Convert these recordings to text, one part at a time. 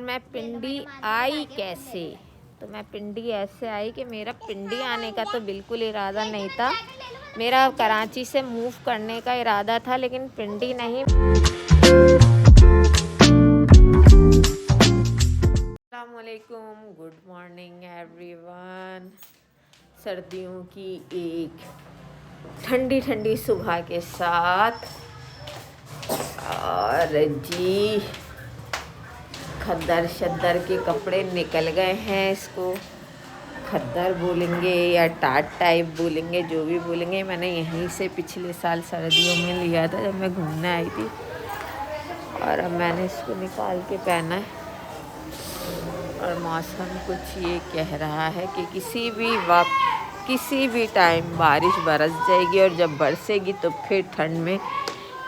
मैं पिंडी आई कैसे, तो मैं पिंडी ऐसे आई कि मेरा पिंडी आने का तो बिल्कुल इरादा नहीं था। मेरा कराची से मूव करने का इरादा था, लेकिन पिंडी नहीं। अस्सलामुअलैकुम, गुड मॉर्निंग एवरीवन। सर्दियों की एक ठंडी ठंडी सुबह के साथ और जी खद्दर शद्दर के कपड़े निकल गए हैं। इसको खद्दर बोलेंगे या टाट टाइप बोलेंगे, जो भी बोलेंगे। मैंने यहीं से पिछले साल सर्दियों में लिया था जब मैं घूमने आई थी, और अब मैंने इसको निकाल के पहना है। और मौसम कुछ ये कह रहा है कि किसी भी वक्त किसी भी टाइम बारिश बरस जाएगी, और जब बरसेगी तो फिर ठंड में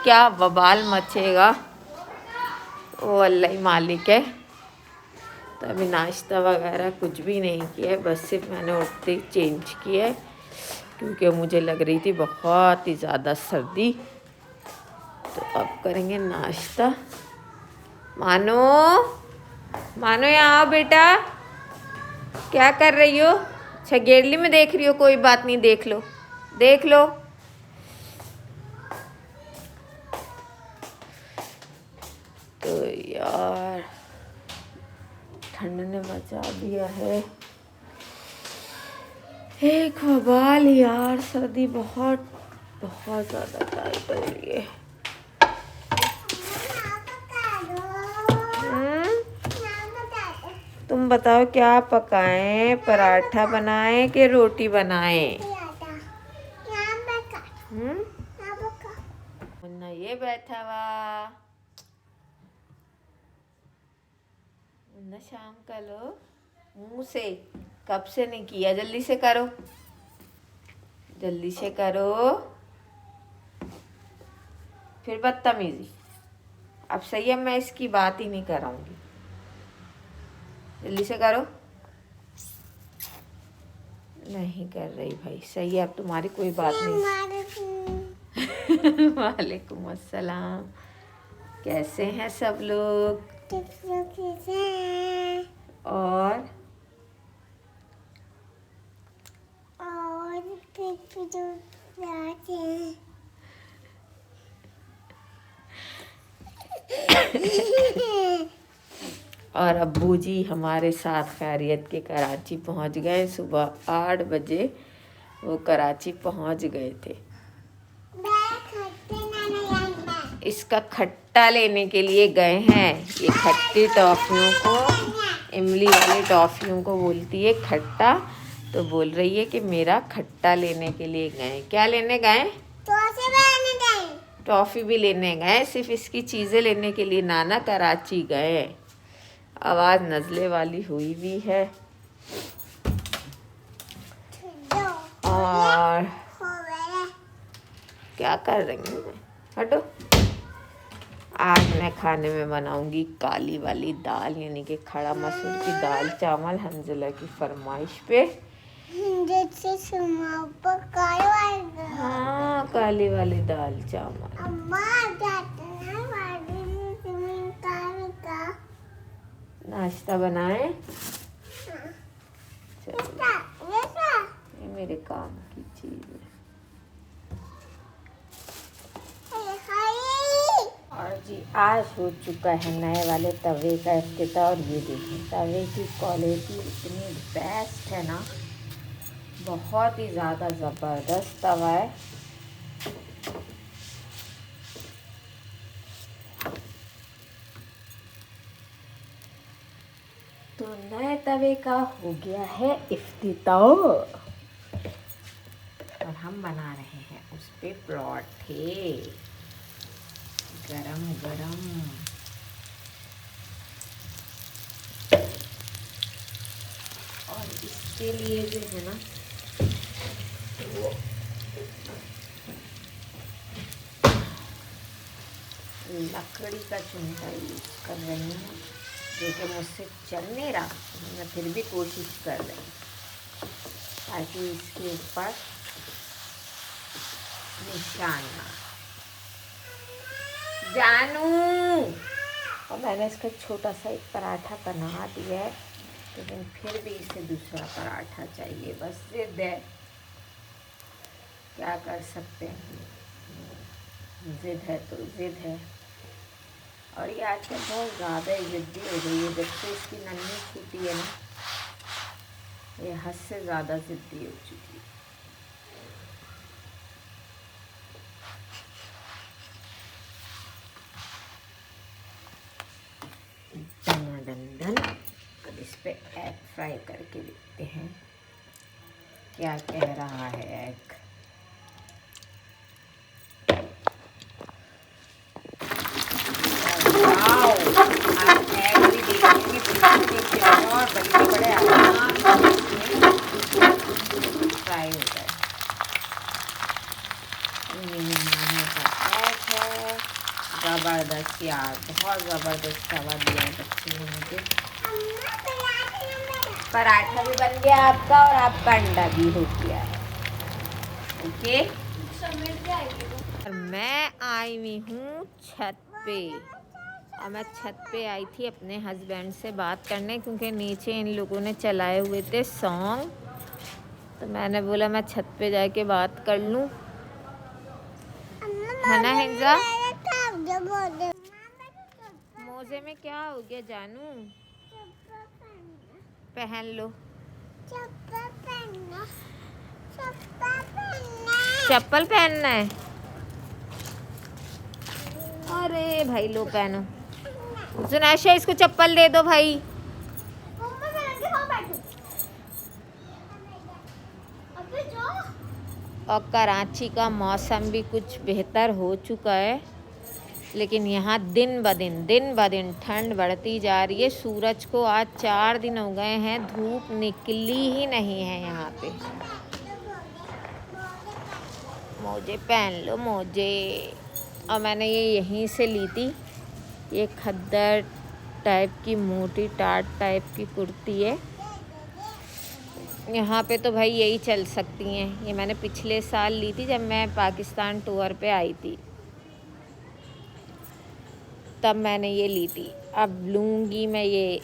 क्या बवाल मचेगा वो अल्लाह ही मालिक है। तो अभी नाश्ता वगैरह कुछ भी नहीं किया है, बस सिर्फ मैंने उठते ही चेंज किया है, क्योंकि मुझे लग रही थी बहुत ही ज़्यादा सर्दी। तो अब करेंगे नाश्ता। मानो मानो यहाँ आओ बेटा, क्या कर रही हो? अच्छा गेरली में देख रही हो, कोई बात नहीं, देख लो देख लो। तो यार ठंड ने मचा दिया है एक बवाल यार। सर्दी बहुत बहुत ज़्यादा टाइट हो रही है। तुम बताओ क्या पकाएं, पराठा बनाएं कि रोटी बनाएं? मुन्ना ये बैठा हुआ, मुन्ना शाम का लो मुंह से, कब से नहीं किया, जल्दी से करो, जल्दी से करो। फिर बदतमीजी। अब सही है, मैं इसकी बात ही नहीं कराऊंगी, जल्दी से करो। नहीं कर रही भाई, सही है, अब तुम्हारी कोई बात नहीं। वालेकुम अस्सलाम। कैसे हैं सब लोग? और और अब्बू जी हमारे साथ खैरियत के कराची पहुंच गए। सुबह 8 बजे वो कराची पहुंच गए थे। इसका खट्टा लेने के लिए गए हैं। ये खट्टी टॉफियों को, इमली वाली टॉफियों को बोलती है खट्टा, तो बोल रही है कि मेरा खट्टा लेने के लिए गए। क्या लेने गए? टॉफ़ी भी लेने गए, सिर्फ इसकी चीज़ें लेने के लिए नाना कराची गए। आवाज़ नज़ले वाली हुई भी है। और क्या कर रही हूँ मैं? हटो। आज मैं खाने में बनाऊंगी काली वाली दाल, यानी कि खड़ा मसूर की दाल चावल, हंजला की फरमाइश पे। हाँ, काली वाली दाल चावल। नाश्ता बनाए? ये मेरे काम की चीज है। और जी आज हो चुका है नए वाले तवे का इफ्तिताह। और ये देखिए तवे की क्वालिटी इतनी बेस्ट है ना, बहुत ही ज़्यादा ज़बरदस्त तवा है। तो नए तवे का हो गया है इफ्तिताह, और हम बना रहे हैं उस पे पराठे गरम गरम। और इसके लिए जो है ना वो लकड़ी का चुमटा यूज कर रही हूँ, जो कि मुझसे चल नहीं रहा, मैं फिर भी कोशिश कर रही हूँ ताकि इसके ऊपर निशान ना। जानू और मैंने इसका छोटा सा एक पराठा बना दिया है, लेकिन फिर भी इसे दूसरा पराठा चाहिए। बस जिद है, क्या कर सकते हैं, जिद है तो जिद है। और ये आजकल बहुत ज़्यादा ज़िद्दी हो गई है। जब से इसकी नन्ही छूटी है ना, ये हद से ज़्यादा ज़िद्दी हो चुकी है। दन अब इस पे एग फ्राई करके देखते हैं क्या कह रहा है एग। आप एग भी देखेंगे और बल्कि बड़े आराम फ्राई हो जाए। माने का एग है, ज़बरदस्त यार, बहुत ज़बरदस्त खावा दिया है बच्चे ने मुझे। पराठा भी बन गया आपका और आपका अंडा भी हो गया है। ओके, और मैं आई हुई हूँ छत पे। और मैं छत पे आई थी अपने हस्बैंड से बात करने, क्योंकि नीचे इन लोगों ने चलाए हुए थे सॉन्ग, तो मैंने बोला मैं छत पे जाके बात कर लूँ, है ना हिंजा। मोजे में क्या हो गया जानू, पहन लो। चप्पल पहनना है, अरे भाई लो पहनो। सुनाशा इसको चप्पल दे दो भाई। और कराची का मौसम भी कुछ बेहतर हो चुका है, लेकिन यहाँ दिन ब दिन ठंड बढ़ती जा रही है। सूरज को आज 4 दिन हो गए हैं, धूप निकली ही नहीं है यहाँ पे। मोजे पहन लो मोजे। और मैंने ये यहीं से ली थी, ये खद्दर टाइप की मोटी टाट टाइप की कुर्ती है। यहाँ पे तो भाई यही चल सकती हैं। ये मैंने पिछले साल ली थी जब मैं पाकिस्तान टूर पे आई थी, तब मैंने ये ली थी। अब लूँगी मैं ये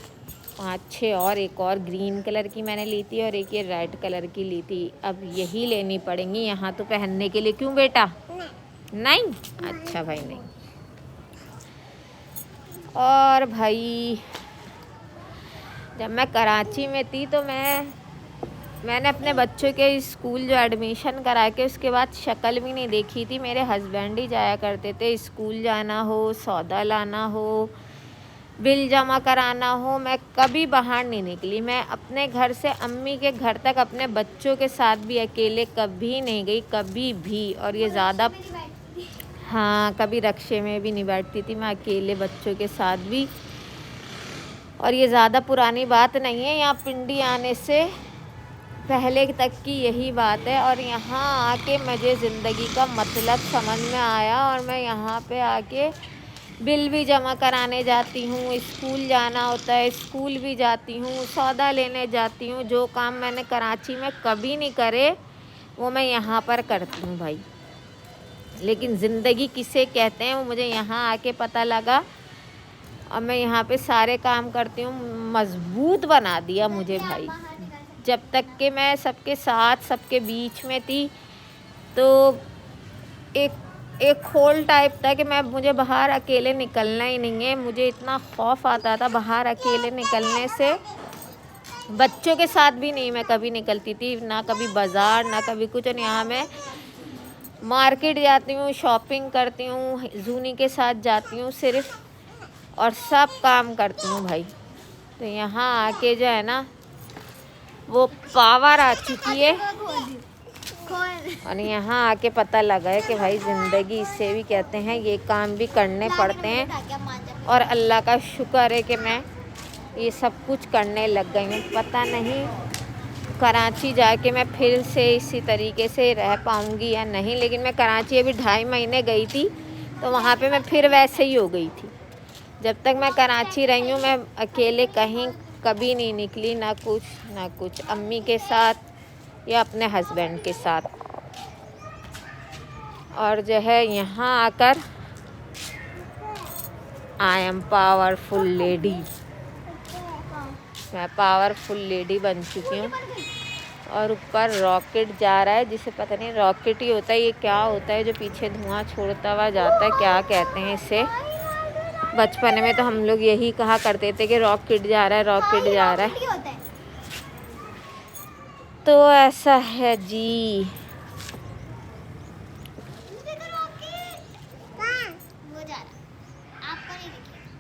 5-6 और, एक और ग्रीन कलर की मैंने ली थी और एक ये रेड कलर की ली थी। अब यही लेनी पड़ेंगी यहाँ तो पहनने के लिए। क्यों बेटा? नहीं, अच्छा भाई नहीं। और भाई जब मैं कराची में थी तो मैंने अपने बच्चों के स्कूल जो एडमिशन करा के उसके बाद शक्ल भी नहीं देखी थी। मेरे हस्बैंड ही जाया करते थे, स्कूल जाना हो, सौदा लाना हो, बिल जमा कराना हो, मैं कभी बाहर नहीं निकली। मैं अपने घर से अम्मी के घर तक अपने बच्चों के साथ भी अकेले कभी नहीं गई, कभी भी। और ये ज़्यादा, हाँ, कभी रक्शे में भी नहीं बैठती थी मैं अकेले बच्चों के साथ भी। और ये ज़्यादा पुरानी बात नहीं है, यहाँ पिंडी आने से पहले तक की यही बात है। और यहाँ आके मुझे ज़िंदगी का मतलब समझ में आया, और मैं यहाँ पे आके बिल भी जमा कराने जाती हूँ, स्कूल जाना होता है स्कूल भी जाती हूँ, सौदा लेने जाती हूँ। जो काम मैंने कराची में कभी नहीं करे वो मैं यहाँ पर करती हूँ भाई। लेकिन ज़िंदगी किसे कहते हैं वो मुझे यहाँ आके पता लगा, और मैं यहाँ पे सारे काम करती हूँ। मजबूत बना दिया मुझे भाई। जब तक कि मैं सबके साथ सबके बीच में थी तो एक खोल टाइप था कि मुझे बाहर अकेले निकलना ही नहीं है। मुझे इतना खौफ आता था बाहर अकेले निकलने से। बच्चों के साथ भी नहीं मैं कभी निकलती थी, ना कभी बाज़ार ना कभी कुछ। और यहाँ मैं मार्केट जाती हूँ, शॉपिंग करती हूँ, जूनी के साथ जाती हूँ सिर्फ, और सब काम करती हूँ भाई। तो यहाँ आके जो है ना वो पावर आ चुकी है, और यहाँ आके पता लगा है कि भाई ज़िंदगी इसे भी कहते हैं, ये काम भी करने पड़ते हैं। और अल्लाह का शुक्र है कि मैं ये सब कुछ करने लग गई हूँ। पता नहीं कराची जाके मैं फिर से इसी तरीके से रह पाऊँगी या नहीं, लेकिन मैं कराची अभी 2.5 महीने गई थी तो वहाँ पे मैं फिर वैसे ही हो गई थी। जब तक मैं कराची रही हूँ मैं अकेले कहीं कभी नहीं निकली, ना कुछ अम्मी के साथ या अपने हस्बैंड के साथ। और जो है यहाँ आकर आई एम पावरफुल लेडी। मैं पावरफुल लेडी बन चुकी हूँ। और ऊपर रॉकेट जा रहा है, जिसे पता नहीं रॉकेट ही होता है, ये क्या होता है जो पीछे धुआं छोड़ता हुआ जाता है, क्या कहते हैं इसे। बचपन में तो हम लोग यही कहा करते थे कि रॉकेट जा रहा है, रॉकेट जा रहा है। तो ऐसा है जी।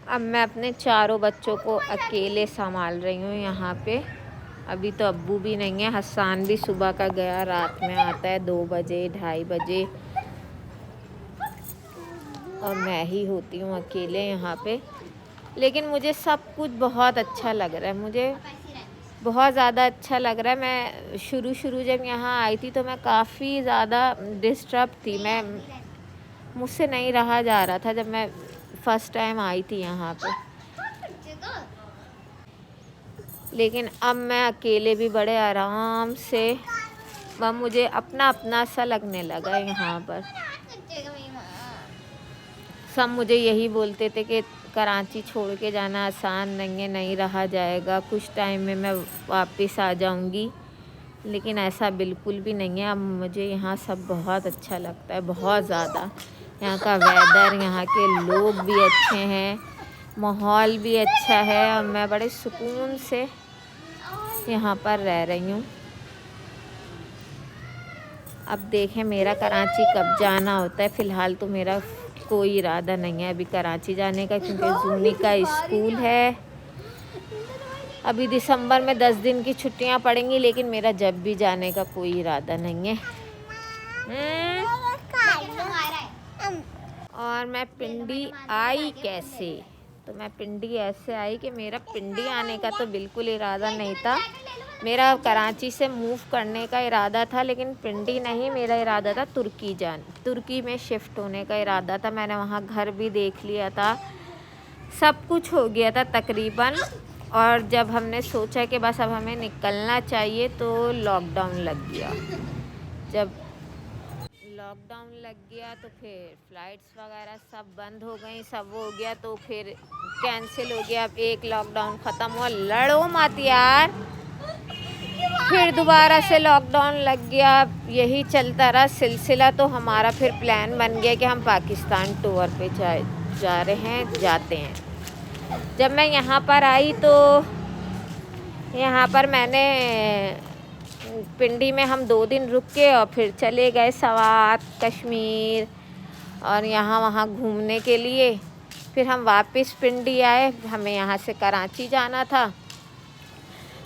अब मैं अपने चारों बच्चों को अकेले संभाल रही हूँ यहाँ पे। अभी तो अब्बू भी नहीं है, हसन भी सुबह का गया, रात में आता है 2 बजे 2:30 बजे, और मैं ही होती हूँ अकेले यहाँ पे। लेकिन मुझे सब कुछ बहुत अच्छा लग रहा है, मुझे बहुत ज़्यादा अच्छा लग रहा है। मैं शुरू जब यहाँ आई थी तो मैं काफ़ी ज़्यादा डिस्टर्ब थी, मुझसे नहीं रहा जा रहा था जब मैं फ़र्स्ट टाइम आई थी यहाँ पे। लेकिन अब मैं अकेले भी बड़े आराम से, वह मुझे अपना अपना सा लगने लगा यहाँ पर। सब मुझे यही बोलते थे कि कराची छोड़ के जाना आसान नहीं है, नहीं रहा जाएगा, कुछ टाइम में मैं वापस आ जाऊंगी। लेकिन ऐसा बिल्कुल भी नहीं है। अब मुझे यहाँ सब बहुत अच्छा लगता है, बहुत ज़्यादा। यहाँ का वेदर, यहाँ के लोग भी अच्छे हैं, माहौल भी अच्छा है, और मैं बड़े सुकून से यहाँ पर रह रही हूँ। अब देखें मेरा कराची कब जाना होता है। फ़िलहाल तो मेरा कोई इरादा नहीं है अभी कराची जाने का, क्योंकि जूनी का स्कूल है। अभी दिसंबर में 10 दिन की छुट्टियां पड़ेंगी, लेकिन मेरा जब भी जाने का कोई इरादा नहीं है। और मैं पिंडी आई कैसे? तो मैं पिंडी ऐसे आई कि मेरा पिंडी आने का तो बिल्कुल इरादा नहीं था। मेरा कराची से मूव करने का इरादा था, लेकिन पिंडी नहीं, मेरा इरादा था तुर्की में शिफ्ट होने का इरादा था। मैंने वहाँ घर भी देख लिया था, सब कुछ हो गया था तकरीबन। और जब हमने सोचा कि बस अब हमें निकलना चाहिए तो लॉकडाउन लग गया। जब लॉकडाउन लग गया तो फिर फ़्लाइट्स वगैरह सब बंद हो गई, सब हो गया, तो फिर कैंसिल हो गया। अब एक लॉकडाउन ख़त्म हुआ, लड़ो मत यार, फिर दोबारा से लॉकडाउन लग गया। यही चलता रहा सिलसिला। तो हमारा फिर प्लान बन गया कि हम पाकिस्तान टूर पे जाते हैं। जब मैं यहाँ पर आई तो यहाँ पर मैंने पिंडी में हम 2 दिन रुक के और फिर चले गए सवात, कश्मीर और यहाँ वहाँ घूमने के लिए। फिर हम वापस पिंडी आए, हमें यहाँ से कराची जाना था,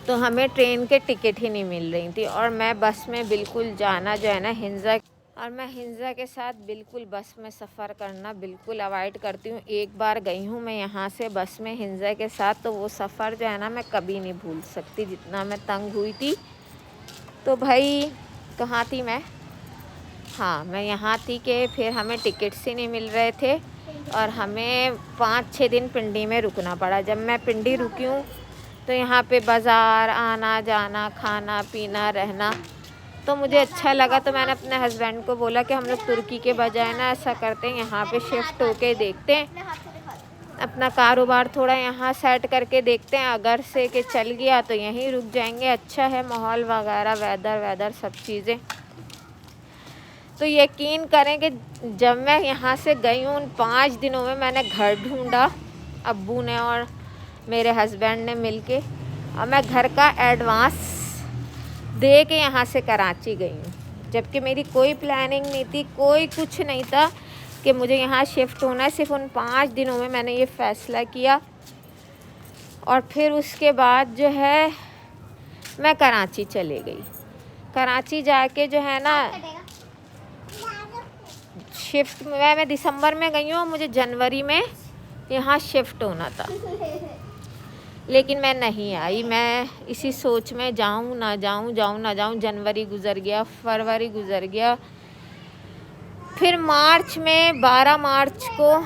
तो हमें ट्रेन के टिकट ही नहीं मिल रही थी। और मैं बस में बिल्कुल जाना जो है ना हिंजा, और मैं हिंजा के साथ बिल्कुल बस में सफ़र करना बिल्कुल अवॉइड करती हूँ। एक बार गई हूँ मैं यहाँ से बस में हिंजा के साथ, तो वो सफ़र जो है ना मैं कभी नहीं भूल सकती, जितना मैं तंग हुई थी। तो भाई कहाँ थी मैं? हाँ, मैं यहाँ थी कि फिर हमें टिकट्स ही नहीं मिल रहे थे और हमें 5-6 दिन पिंडी में रुकना पड़ा। जब मैं पिंडी रुकी हूँ तो यहाँ पे बाज़ार आना जाना, खाना पीना, रहना तो मुझे अच्छा लगा। तो मैंने अपने हस्बैंड को बोला कि हम लोग तुर्की के बजाय ना ऐसा करते हैं, यहाँ पे शिफ्ट होके देखते हैं, अपना कारोबार थोड़ा यहाँ सेट करके देखते हैं। अगर से कि चल गया तो यहीं रुक जाएंगे। अच्छा है माहौल वगैरह, वेदर सब चीज़ें। तो यकीन करें कि जब मैं यहाँ से गई हूँ उन 5 दिनों में मैंने घर ढूंढा, अब्बू ने और मेरे हस्बैंड ने मिलके, और मैं घर का एडवांस दे के यहाँ से कराची गई हूँ, जबकि मेरी कोई प्लानिंग नहीं थी, कोई कुछ नहीं था कि मुझे यहाँ शिफ्ट होना है। सिर्फ उन 5 दिनों में मैंने ये फ़ैसला किया और फिर उसके बाद जो है मैं कराची चले गई। कराची जाके जो है ना शिफ्ट मैं दिसंबर में गई हूँ, मुझे जनवरी में यहाँ शिफ्ट होना था, लेकिन मैं नहीं आई। मैं इसी सोच में जाऊँ ना जाऊँ। जनवरी गुज़र गया, फरवरी गुज़र गया, फिर मार्च में 12 मार्च को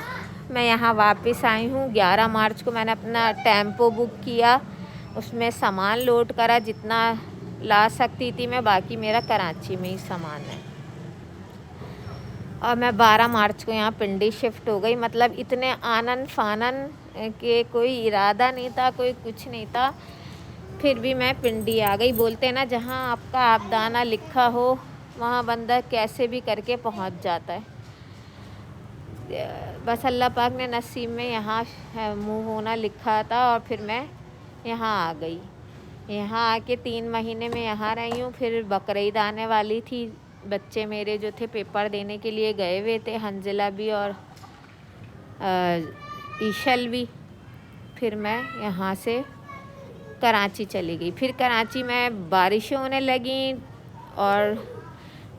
मैं यहाँ वापस आई हूँ। 11 मार्च को मैंने अपना टेम्पो बुक किया, उसमें सामान लोड करा जितना ला सकती थी मैं, बाकी मेरा कराची में ही सामान है। और मैं 12 मार्च को यहाँ पिंडी शिफ्ट हो गई। मतलब इतने आनन फानन के कोई इरादा नहीं था, कोई कुछ नहीं था, फिर भी मैं पिंडी आ गई। बोलते हैं ना, जहाँ आपका आपदाना लिखा हो वहाँ बंदा कैसे भी करके पहुँच जाता है। बस अल्लाह पाक ने नसीब में यहाँ मुँह होना लिखा था और फिर मैं यहाँ आ गई। यहाँ आके 3 महीने में यहाँ रही हूँ। फिर बकरीद आने वाली थी, बच्चे मेरे जो थे पेपर देने के लिए गए हुए थे, हंजिला भी और ईशल भी। फिर मैं यहाँ से कराची चली गई। फिर कराची में बारिशें होने लगीं और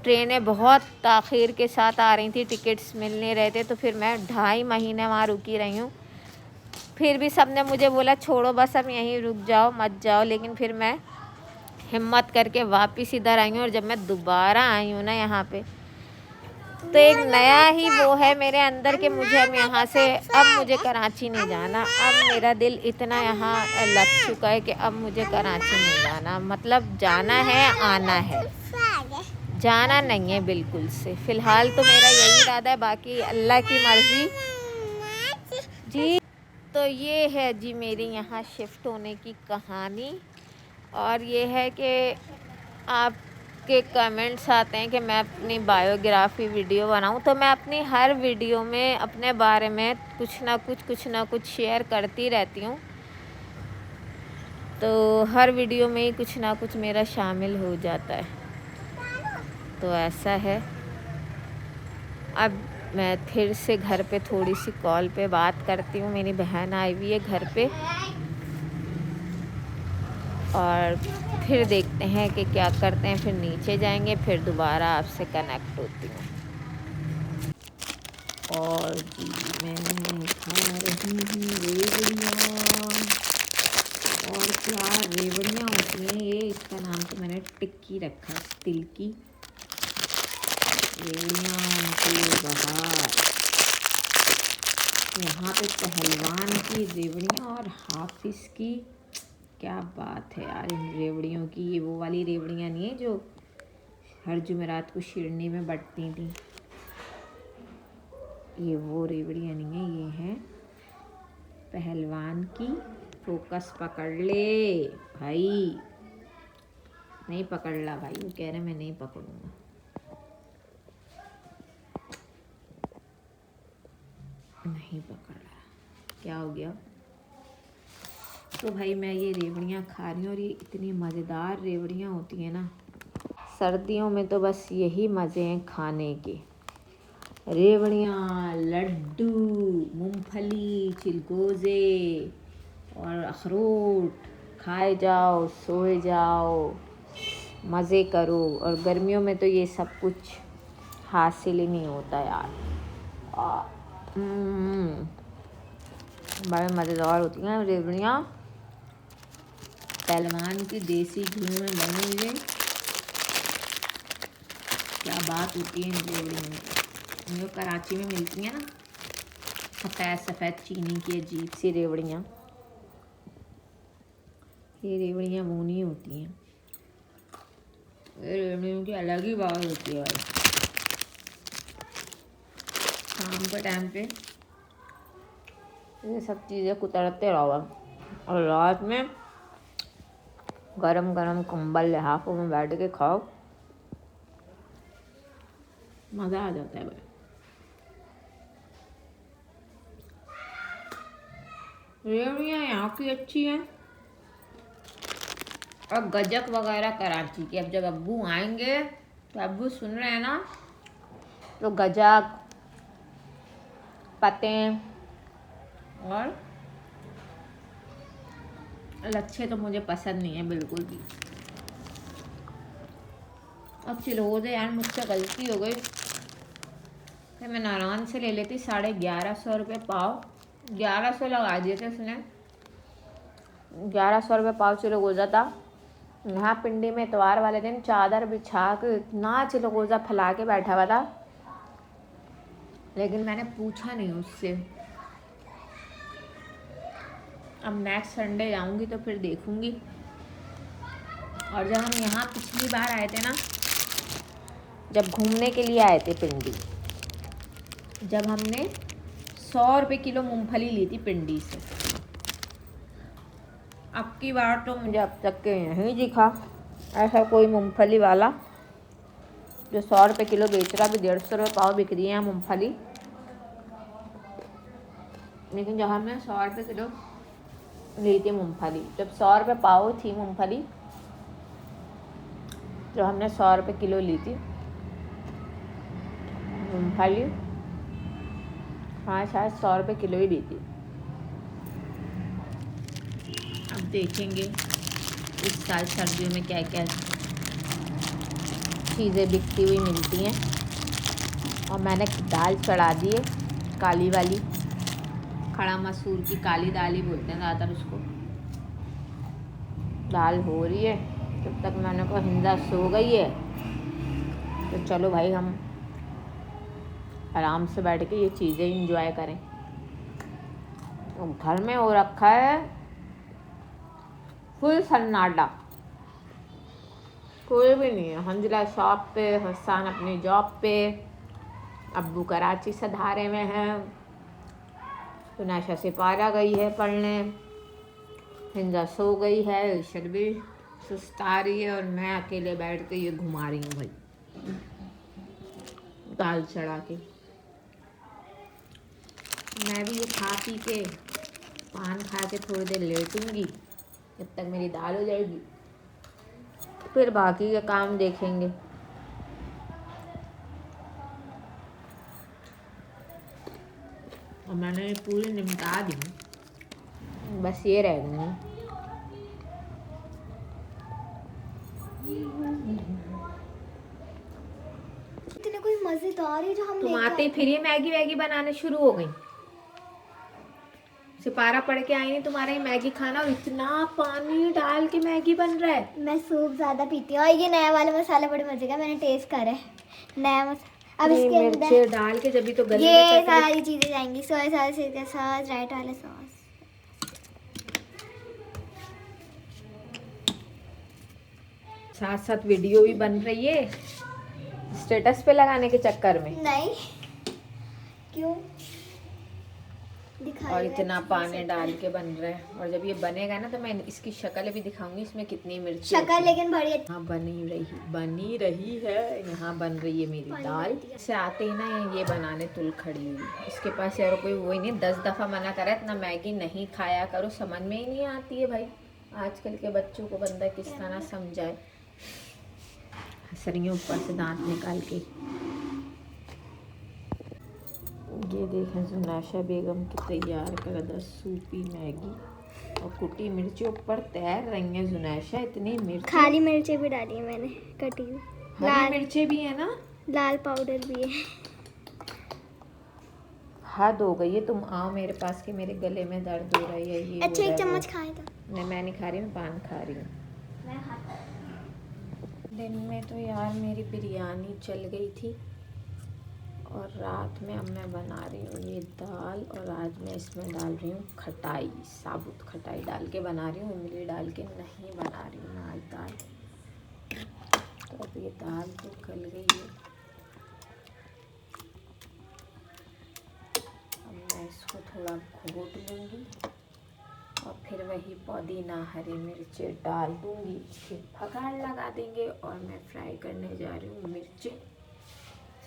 ट्रेनें बहुत ताख़ीर के साथ आ रही थी, टिकट्स मिल नहीं रहे थे। तो फिर मैं 2.5 महीने वहाँ रुकी रही हूँ। फिर भी सब ने मुझे बोला छोड़ो बस, अब यहीं रुक जाओ, मत जाओ। लेकिन फिर मैं हिम्मत करके वापस इधर आई हूँ। और जब मैं दोबारा आई हूँ ना यहाँ पे, तो एक नया ही वो है मेरे अंदर कि मुझे अब यहाँ से, अब मुझे कराची नहीं जाना। अब मेरा दिल इतना यहाँ लग चुका है कि अब मुझे कराची नहीं जाना। मतलब जाना है, आना है, जाना नहीं है बिल्कुल से। फ़िलहाल तो मेरा यही इरादा है, बाकी अल्लाह की मर्ज़ी जी। तो ये है जी मेरी यहाँ शिफ्ट होने की कहानी। और ये है कि आपके कमेंट्स आते हैं कि मैं अपनी बायोग्राफ़ी वीडियो बनाऊं, तो मैं अपनी हर वीडियो में अपने बारे में कुछ ना कुछ शेयर करती रहती हूँ। तो हर वीडियो में ही कुछ ना कुछ मेरा शामिल हो जाता है। तो ऐसा है। अब मैं फिर से घर पे थोड़ी सी कॉल पे बात करती हूँ। मेरी बहन आई हुई है घर पे, और फिर देखते हैं कि क्या करते हैं। फिर नीचे जाएंगे, फिर दोबारा आपसे कनेक्ट होती हूँ। और जी मैं खा रही हूँ रेवड़ियाँ। और क्या रेवड़ियाँ होती हैं ये, इसका नाम तो मैंने टिक्की रखा है, तिल की रेवड़ियाँ के बाहर। यहाँ पे पहलवान की रेवड़ियाँ और हाफिज़ की, क्या बात है यार इन रेवड़ियों की। ये वो वाली रेवड़ियाँ नहीं है जो हर जुमेरात को शिरनी में बंटती थी, ये वो रेवड़ियाँ नहीं है, ये हैं पहलवान की। फोकस पकड़ ले भाई, नहीं पकड़ ला भाई, वो कह रहे मैं नहीं पकड़ूंगा। नहीं पकड़ रहा, क्या हो गया। तो भाई मैं ये रेवड़ियाँ खा रही हूँ और ये इतनी मज़ेदार रेवड़ियाँ होती हैं ना। सर्दियों में तो बस यही मज़े हैं खाने के, रेवड़ियाँ, लड्डू, मूंगफली, चिलगोज़े और अखरोट। खाए जाओ, सोए जाओ, मज़े करो। और गर्मियों में तो ये सब कुछ हासिल ही नहीं होता यार। बड़े मज़ेदार होती हैं रेवड़ियाँ, पहलवान की देसी घी में बनी हुई। क्या बात होती है इन रेवड़ियों में। जो कराची में मिलती हैं ना, सफ़ेद सफ़ेद चीनी की अजीब सी रेवड़ियाँ, ये रेवड़ियाँ वो नहीं होती हैं। ये रेवड़ियों की अलग ही बात होती है भाई। शाम के टाइम पे ये सब चीज़ें कुतरते रहो और रात में गरम गरम कंबल लिहाफों में बैठ के खाओ, मज़ा आ जाता है भाई। रेवड़ियाँ यहाँ की अच्छी हैं और गजक वगैरह कराची की। अब जब अब्बू आएंगे, तो अब्बू सुन रहे हैं ना, तो गजक, पत्ते और लच्छे तो मुझे पसंद नहीं है बिल्कुल भी। अब चिलगोज़े यार मुझसे गलती हो गई, फिर मैं नारायण से ले लेती 1150 रुपये पाव। 1100 लगा दिए थे उसने, 1100 रुपये पाव चिलगोज़ा था। यहाँ पिंडी में इतवार वाले दिन चादर बिछा के इतना चिलगोज़ा फैला के बैठा हुआ था, लेकिन मैंने पूछा नहीं उससे। अब नेक्स्ट संडे जाऊंगी तो फिर देखूंगी। और जब हम यहाँ पिछली बार आए थे ना, जब घूमने के लिए आए थे पिंडी, जब हमने 100 रुपये किलो मूंगफली ली थी पिंडी से। अब की बार तो मुझे अब तक के नहीं दिखा ऐसा कोई मूंगफली वाला जो 100 रुपये किलो बेच रहा। भी 150 रुपये पाव बिक रही है मूंगफली, लेकिन जब हमने 100 रुपये किलो ली थी मूंगफली, जब 100 रुपये पाव थी मूंगफली, जो हमने 100 रुपये किलो ली थी मूंगफली, हाँ शायद 100 रुपये किलो ही ली थी। अब देखेंगे इस साल सर्दियों में क्या क्या चीज़ें बिकती हुई मिलती हैं। और मैंने दाल चढ़ा दी है, काली वाली, खड़ा मसूर की काली दाल ही बोलते हैं ज़्यादातर उसको। दाल हो रही है, जब तक मैंने कहा हिंदा सो गई है तो चलो भाई हम आराम से बैठ के ये चीज़ें इंजॉय करें। तो घर में हो रखा है फुल सन्नाटा, कोई भी नहीं है। हंजला शॉप पे, हसान अपनी जॉब पे, अब्बू कराची से धारे में है, सुनाशा सिपारा गई है पढ़ने, हिंदा सो गई है, ईशर भी सुस्ता रही है और मैं अकेले बैठ के ये घुमा रही हूँ भाई दाल चढ़ा के। मैं भी ये खा पी के पान खा के थोड़ी देर लेटूंगी जब तक मेरी दाल हो जाएगी, फिर बाकी के काम देखेंगे। और मैंने पूरी निपटा दी, बस ये रह गई। इतने कोई मजेदार है जो हम तुम आते ही फिर ये मैगी वैगी बनाने शुरू हो गई। सिपारा पढ़ के आई नहीं तुम्हारे ही मैगी खाना, और इतना पानी डाल के मैगी बन रहा है। मैं सूप ज्यादा पीती हूँ और ये नया वाला मसाला बड़े मजे का, मैंने टेस्ट करा है नया मसाला। अब इसके अंदर डाल के जब भी तो गले ये सारी चीजें जाएंगी, सोया सॉस, सिरका सॉस, राइट वाला सॉस। साथ साथ वीडियो भी बन रही है स्टेटस पे लगाने के चक्कर में। नहीं क्यों और इतना पानी डाल के बन रहा है। और जब ये बनेगा ना तो मैं इसकी शक्ल भी दिखाऊंगी, इसमें कितनी मिर्च शक्ल लेकिन बड़ी हाँ बनी रही है। यहाँ बन रही है मेरी दाल। से आते ही ना ये बनाने तुल खड़ी हुई, इसके पास यार कोई वही नहीं। 10 दफ़ा मना करा इतना मैगी नहीं खाया करो, समझ में ही नहीं आती है भाई। आजकल के बच्चों को बंदा किस तरह समझाए। हंसरियों ऊपर से दांत निकाल के। ये देखें जुनाशा बेगम की तैयार कर 10 सूपी मैगी और कुटी मिर्ची ऊपर तैर रही है। जुनाशा इतनी मिर्च, खाली मिर्चें भी डाली है मैंने कटी हुई, हरी मिर्चें भी है ना, लाल पाउडर भी है। हद हो गई है। तुम आओ मेरे पास के मेरे गले में दर्द हो रही है। ये अच्छा एक चम्मच खाए तो नहीं, मैं नहीं खा रही, मैं पान खा रही हूँ। दिन में तो यार मेरी बिरयानी चल गई थी और रात में अब मैं बना रही हूँ ये दाल। और आज मैं इसमें डाल रही हूँ खटाई, साबुत खटाई डाल के बना रही हूँ, इमली डाल के नहीं बना रही हूँ आज दाल। तो अब ये दाल तो गल गई है, अब मैं इसको थोड़ा घोट लूँगी और फिर वही पुदीना हरी मिर्चें डाल दूँगी, फिर भगाड़ लगा देंगे। और मैं फ्राई करने जा रही हूँ मिर्चें।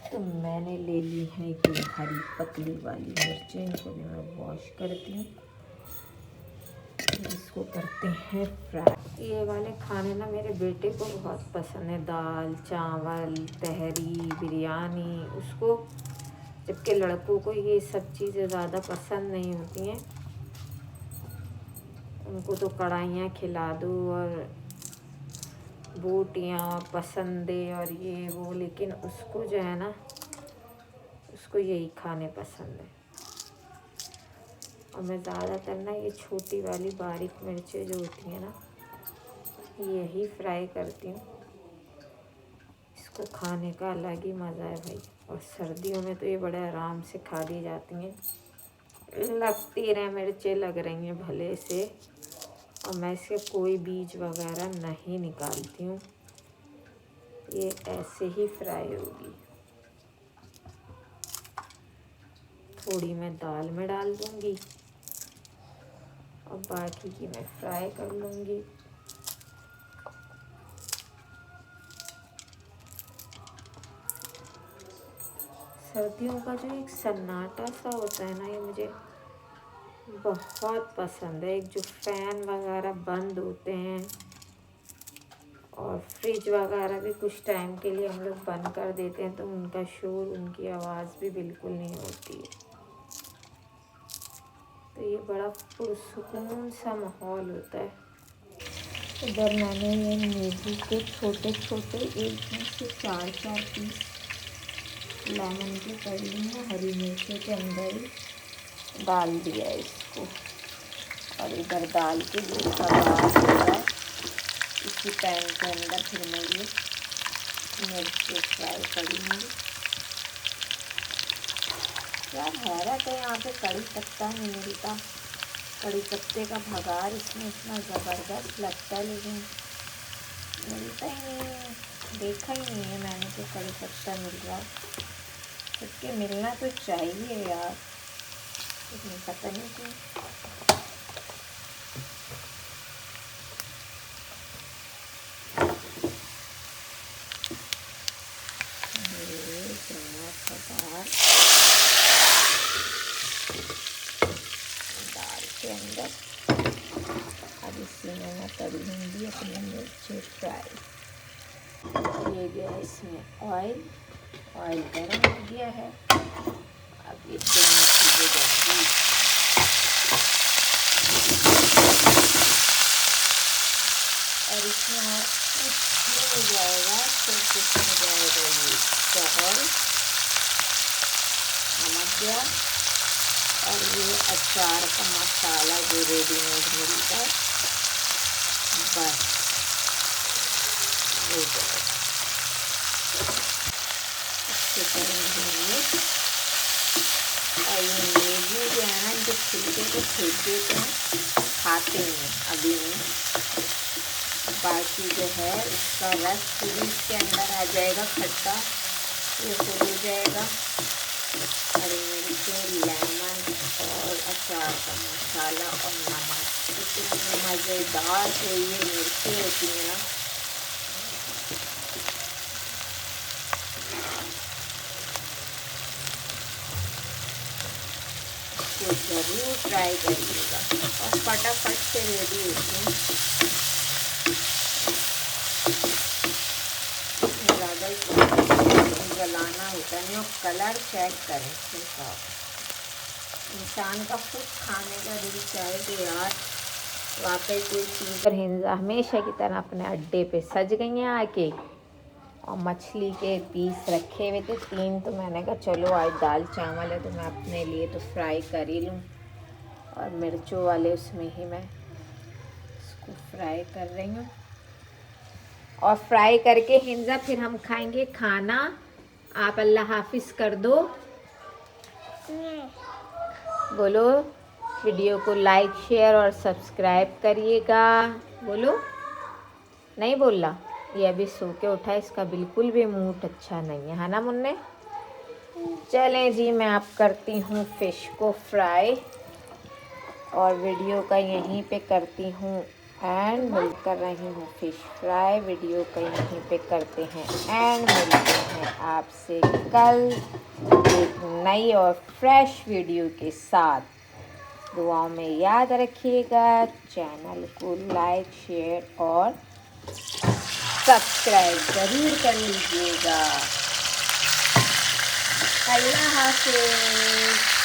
तो मैंने ले ली है कि हरी पतली वाली मिर्चें, इनको भी मैं वॉश करती हूँ, इसको करते हैं फ्राई। ये वाले खाने ना मेरे बेटे को बहुत पसंद है, दाल चावल तहरी बिरयानी उसको, जबकि लड़कों को ये सब चीज़ें ज़्यादा पसंद नहीं होती हैं। उनको तो कढ़ाइयाँ खिला दो और बोटियाँ और पसंदे और ये वो, लेकिन उसको जो है ना उसको यही खाने पसंद है। और मैं ज़्यादातर ना ये छोटी वाली बारीक मिर्चें जो होती हैं ना यही फ्राई करती हूँ, इसको खाने का अलग ही मज़ा है भाई। और सर्दियों में तो ये बड़े आराम से खा ली जाती हैं, लगती रहे मिर्चें लग रही हैं भले से। और मैं इसके कोई बीज वगैरह नहीं निकालती हूँ, ये ऐसे ही फ्राई होगी। थोड़ी मैं दाल में डाल दूँगी और बाकी की मैं फ्राई कर लूँगी। सर्दियों का जो एक सन्नाटा सा होता है ना, ये मुझे बहुत पसंद है। एक जो फैन वगैरह बंद होते हैं और फ्रिज वगैरह भी कुछ टाइम के लिए हम लोग बंद कर देते हैं, तो उनका शोर, उनकी आवाज़ भी बिल्कुल नहीं होती है। तो ये बड़ा पुरसुकून सा माहौल होता है। इधर मैंने ये नींबू के छोटे छोटे एक में से 4-4 पीस लेमन के कर लिए, हरी मिर्चों के अंदर ही डाल दिया है इसको। और इधर दाल के लिए कबाब हो रहा है, इसी पैन के अंदर फिर मैं ये मिर्च फ्राई करूँगी। यार हैरत है, यहाँ पे कड़ी पत्ता नहीं मिलता। कड़ी पत्ते का भगार इसमें इतना ज़बरदस्त लगता है, लेकिन मिलता ही नहीं है। देखा ही नहीं है मैंने तो कड़ी पत्ता मिल रहा है, क्योंकि मिलना तो चाहिए यार, लेकिन पता नहीं क्यों। दाल के अंदर अब इसी में मैं कर लूँगी अपनी मिर्ची फ्राई। ये गया इसमें ऑयल गर्म हो गया है। अब ये दोनों चीज़ें जाएंगी। और इसमें और कुछ हो जाएगा, तो इसमें जाएगा ये चावल, नमक गया, और ये अचार का मसाला जो रेडीमेड मिलता है, बस हो जाएगा। अच्छे करेंगे। और ये नींबू जो है ना, जो छिलके को फेंक देते हैं, खाते हैं अभी में, बाकी जो है उसका रस पूरी इसके अंदर आ जाएगा, खट्टा ये हो जाएगा। हरी मिर्ची, लेमन और अचार का मसाला और नमक, इतनी मज़ेदार से ये मिर्ची होती है ना। तो ज़रूर ट्राई करिएगा और फटाफट से रेडी होती है। इसमें ज़्यादा जलाना होता नहीं, और कलर चेक करें सिर्फ आप। इंसान का खुद खाने का दिल चाहे तो यार वाकई कोई चीज़। पर हिंजा हमेशा की तरह अपने अड्डे पे सज गई हैं आके, और मछली के पीस रखे हुए थे 3, तो मैंने कहा चलो आज दाल चावल है तो मैं अपने लिए तो फ्राई कर ही लूँ। और मिर्चों वाले उसमें ही मैं इसको फ्राई कर रही हूँ। और फ्राई करके हिंजा फिर हम खाएंगे खाना। आप अल्लाह हाफिज़ कर दो, बोलो। वीडियो को लाइक, शेयर और सब्सक्राइब करिएगा, बोलो। नहीं बोला, ये अभी सो के उठा है, इसका बिल्कुल भी मूड अच्छा नहीं है ना मुन्ने। चलें जी, मैं अब करती हूँ फ़िश को फ्राई, और वीडियो का यहीं पे करती हूँ एंड कर रही हूँ फ़िश फ्राई। वीडियो का यहीं पे करते हैं एंड मिलते हैं आपसे कल एक नई और फ्रेश वीडियो के साथ। दुआओं में याद रखिएगा, चैनल को लाइक, शेयर और सब्सक्राइब ज़रूर कर लीजिएगा। अल्लाह हाफ़िज़।